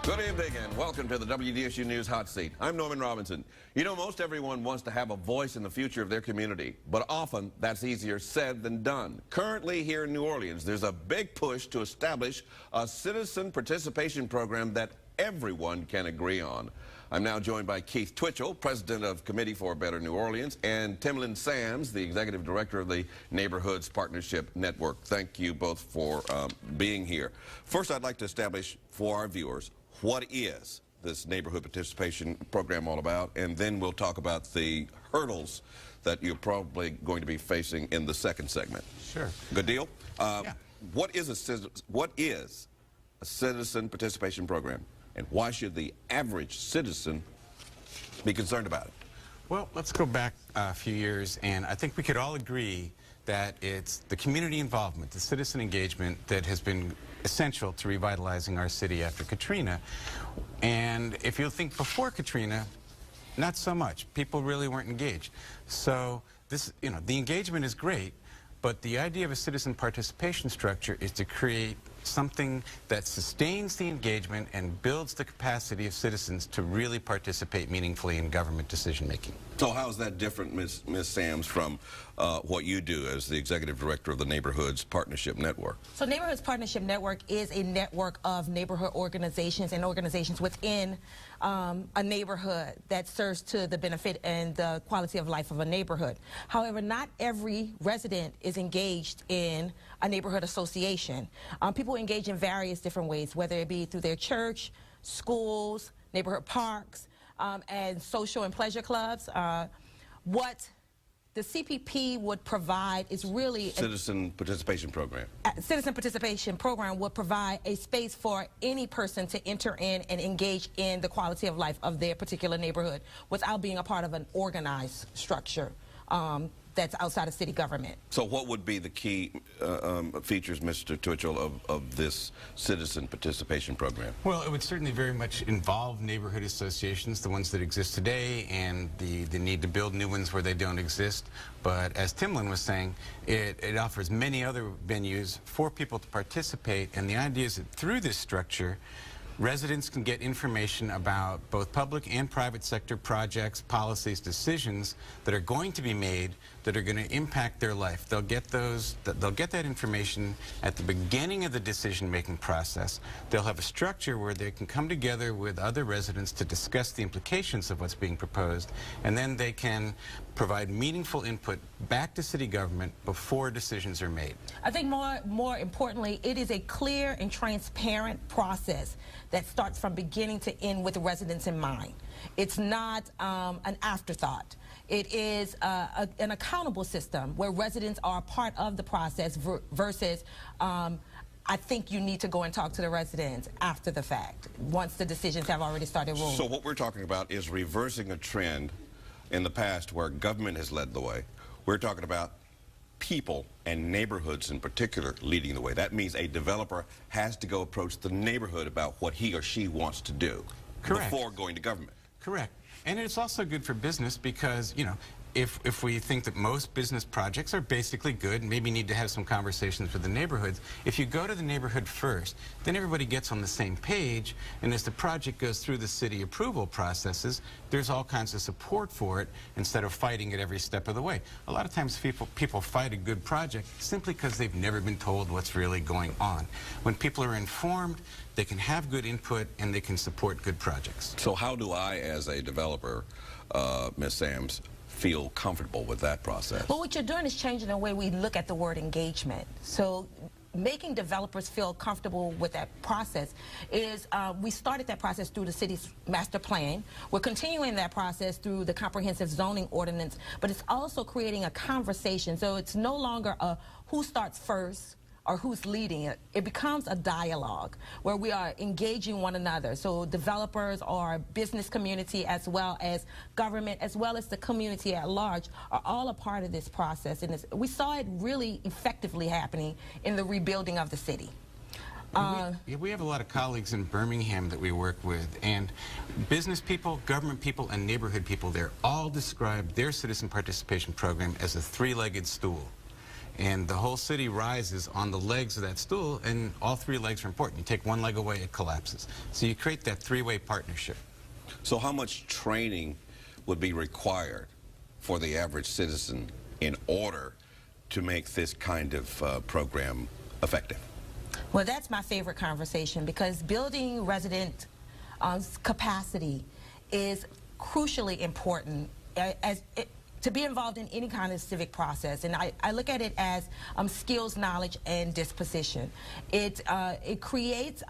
Good evening and welcome to the WDSU News Hot Seat. I'm Norman Robinson. You know, most everyone wants to have a voice in the future of their community, but often that's easier said than done. Currently here in New Orleans, there's a big push to establish a citizen participation program that everyone can agree on. I'm now joined by Keith Twitchell, President of Committee for a Better New Orleans, and Timolynn, the Executive Director of the Neighborhoods Partnership Network. Thank you both for being here. First, I'd like to establish for our viewers, what is this neighborhood participation program all about? And then we'll talk about the hurdles that you're probably going to be facing in the second segment. Sure. Good deal? Yeah. What is a citizen participation program? And why should the average citizen be concerned about it? Well, let's go back a few years, and I think we could all agree that it's the community involvement, the citizen engagement that has been essential to revitalizing our city after Katrina. And if you think before Katrina, not so much. People really weren't engaged. So this, the engagement is great, but the idea of a citizen participation structure is to create something that sustains the engagement and builds the capacity of citizens to really participate meaningfully in government decision-making. So how is that different, Ms. Sams, from what you do as the Executive Director of the Neighborhoods Partnership Network? So Neighborhoods Partnership Network is a network of neighborhood organizations and organizations within a neighborhood that serves to the benefit and the quality of life of a neighborhood. However, not every resident is engaged in a neighborhood association. People engage in various different ways, whether it be through their church, schools, neighborhood parks, and social and pleasure clubs. What the CPP would provide is really Citizen Participation Program. Citizen Participation Program would provide a space for any person to enter in and engage in the quality of life of their particular neighborhood without being a part of an organized structure that's outside of city government. So what would be the key features, Mr. Twitchell, of this citizen participation program? Well, it would certainly very much involve neighborhood associations, the ones that exist today, and the need to build new ones where they don't exist. But as Timolynn was saying, it offers many other venues for people to participate, and the idea is that through this structure, residents can get information about both public and private sector projects, policies, decisions that are going to be made that are going to impact their life. They'll get that information at the beginning of the decision-making process. They'll have a structure where they can come together with other residents to discuss the implications of what's being proposed, and then they can provide meaningful input back to city government before decisions are made. I think more importantly, it is a clear and transparent process that starts from beginning to end with the residents in mind. It's not an afterthought. It is an accountable system where residents are part of the process versus I think you need to go and talk to the residents after the fact, once the decisions have already started rolling. So what we're talking about is reversing a trend in the past where government has led the way. We're talking about people and neighborhoods in particular leading the way. That means a developer has to go approach the neighborhood about what he or she wants to do. Correct. Before going to government. Correct. And it's also good for business because, if we think that most business projects are basically good and maybe need to have some conversations with the neighborhoods, if you go to the neighborhood first, then everybody gets on the same page, and as the project goes through the city approval processes, there's all kinds of support for it instead of fighting it every step of the way. A lot of times people fight a good project simply because they've never been told what's really going on. When people are informed, they can have good input and they can support good projects. So how do I, as a developer, Ms. Sams, feel comfortable with that process? Well, what you're doing is changing the way we look at the word engagement. So making developers feel comfortable with that process is, we started that process through the city's master plan. We're continuing that process through the comprehensive zoning ordinance, but it's also creating a conversation. So it's no longer a who starts first or who's leading it. It becomes a dialogue where we are engaging one another. So developers or business community as well as government as well as the community at large are all a part of this process. And we saw it really effectively happening in the rebuilding of the city. We have a lot of colleagues in Birmingham that we work with, and business people, government people, and neighborhood people there all describe their citizen participation program as a three-legged stool. and the whole city rises on the legs of that stool, and all three legs are important. You take one leg away, it collapses. So you create that three-way partnership. So how much training would be required for the average citizen in order to make this kind of program effective? Well, that's my favorite conversation, because building resident capacity is crucially important to be involved in any kind of civic process. And I look at it as skills, knowledge, and disposition. It creates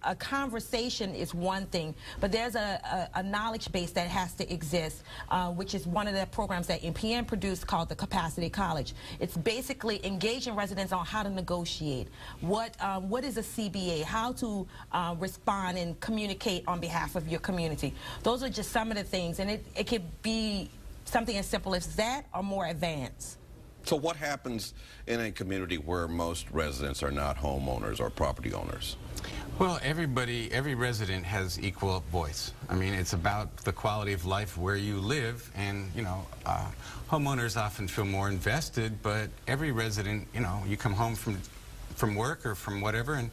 a conversation is one thing, but there's a knowledge base that has to exist, which is one of the programs that NPN produced called the Capacity College. It's basically engaging residents on how to negotiate, what is a CBA, how to respond and communicate on behalf of your community. Those are just some of the things, and it could be something as simple as that or more advanced. So what happens in a community where most residents are not homeowners or property owners? Well, every resident has equal voice. I mean, it's about the quality of life where you live, and, you know, homeowners often feel more invested, but every resident, you know, you come home from work or from whatever, and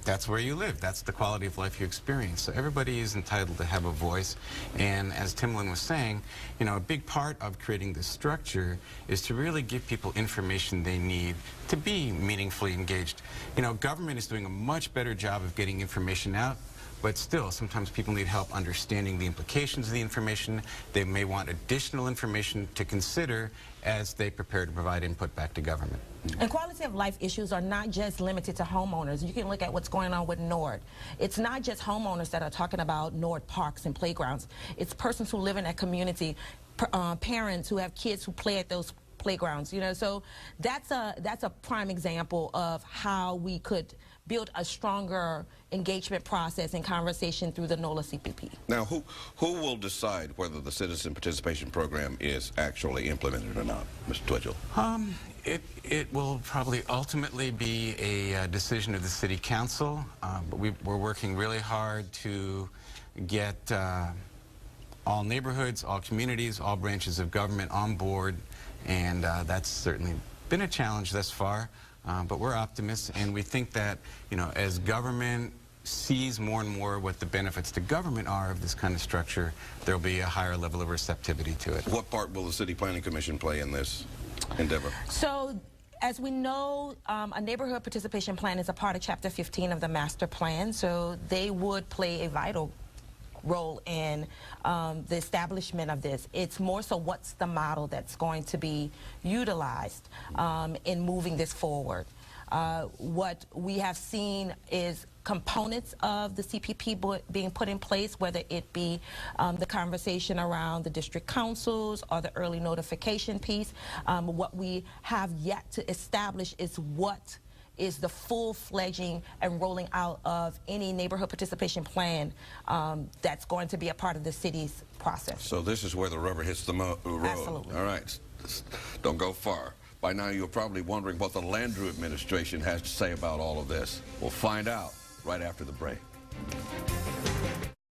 that's where you live. That's the quality of life you experience. So everybody is entitled to have a voice. And as Timolynn was saying, you know, a big part of creating this structure is to really give people information they need to be meaningfully engaged. You know, government is doing a much better job of getting information out, but still, sometimes people need help understanding the implications of the information. They may want additional information to consider as they prepare to provide input back to government. And quality of life issues are not just limited to homeowners. You can look at what's going on with NORD. It's not just homeowners that are talking about NORD parks and playgrounds. It's persons who live in that community, parents who have kids who play at those playgrounds. You know, so that's a prime example of how we could build a stronger engagement process and conversation through the NOLA CPP. Now, who will decide whether the citizen participation program is actually implemented or not, Mr. Twitchell? It will probably ultimately be a decision of the City Council, but we're working really hard to get all neighborhoods, all communities, all branches of government on board, and that's certainly been a challenge thus far. But we're optimists, and we think that, you know, as government sees more and more what the benefits to government are of this kind of structure, there'll be a higher level of receptivity to it. What part will the City Planning Commission play in this endeavor? So, as we know, a neighborhood participation plan is a part of Chapter 15 of the master plan, so they would play a vital role in the establishment of this. It's more so what's the model that's going to be utilized in moving this forward. What we have seen is components of the CPP being put in place, whether it be the conversation around the district councils or the early notification piece. What we have yet to establish is what is the full-fledging and rolling out of any neighborhood participation plan that's going to be a part of the city's process. So this is where the rubber hits the road. Absolutely. All right. Don't go far. By now you're probably wondering what the Landrieu administration has to say about all of this. We'll find out right after the break.